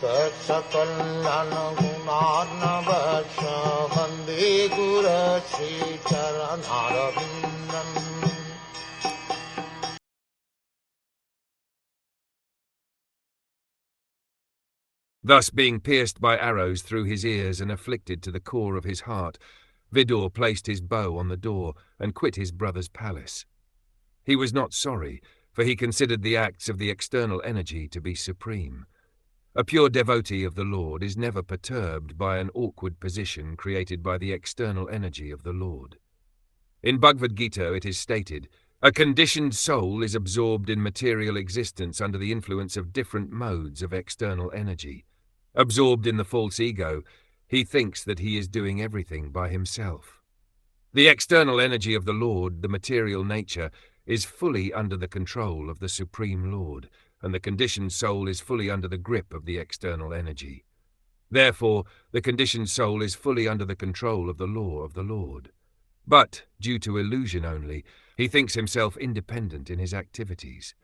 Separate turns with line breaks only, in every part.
Saksakallan gunarnavasya Vande Guru Sri Charanarabindam.
Thus, being pierced by arrows through his ears and afflicted to the core of his heart, Vidhura placed his bow on the door and quit his brother's palace. He was not sorry, for he considered the acts of the external energy to be supreme. A pure devotee of the Lord is never perturbed by an awkward position created by the external energy of the Lord. In Bhagavad Gita it is stated, "A conditioned soul is absorbed in material existence under the influence of different modes of external energy. Absorbed in the false ego, he thinks that he is doing everything by himself." The external energy of the Lord, the material nature, is fully under the control of the Supreme Lord, and the conditioned soul is fully under the grip of the external energy. Therefore, the conditioned soul is fully under the control of the law of the Lord. But, due to illusion only, he thinks himself independent in his activities.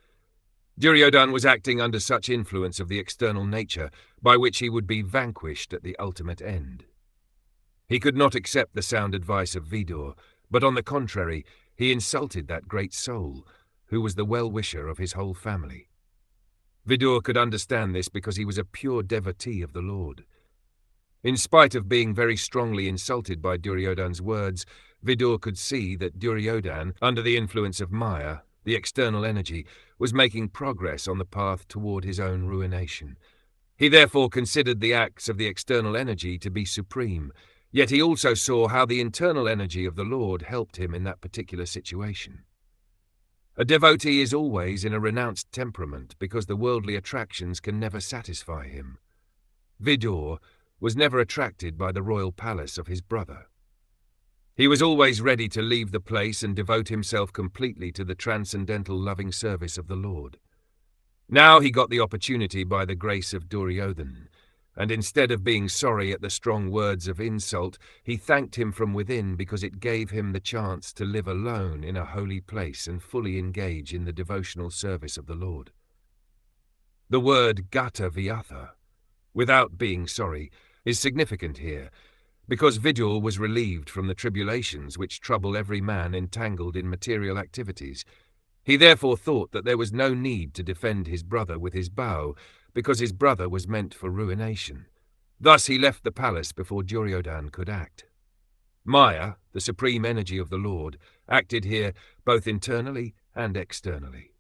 Duryodhana was acting under such influence of the external nature by which he would be vanquished at the ultimate end. He could not accept the sound advice of Vidhura, but on the contrary, he insulted that great soul, who was the well-wisher of his whole family. Vidhura could understand this because he was a pure devotee of the Lord. In spite of being very strongly insulted by Duryodhana's words, Vidhura could see that Duryodhana, under the influence of Maya, the external energy, was making progress on the path toward his own ruination. He therefore considered the acts of the external energy to be supreme, yet he also saw how the internal energy of the Lord helped him in that particular situation. A devotee is always in a renounced temperament because the worldly attractions can never satisfy him. Vidhura was never attracted by the royal palace of his brother. He was always ready to leave the place and devote himself completely to the transcendental loving service of the Lord. Now he got the opportunity by the grace of Duryodhana, and instead of being sorry at the strong words of insult, he thanked him from within because it gave him the chance to live alone in a holy place and fully engage in the devotional service of the Lord. The word gata vyatha, without being sorry, is significant here, because Vidhura was relieved from the tribulations which trouble every man entangled in material activities. He therefore thought that there was no need to defend his brother with his bow, because his brother was meant for ruination. Thus he left the palace before Duryodhana could act. Maya, the supreme energy of the Lord, acted here both internally and externally.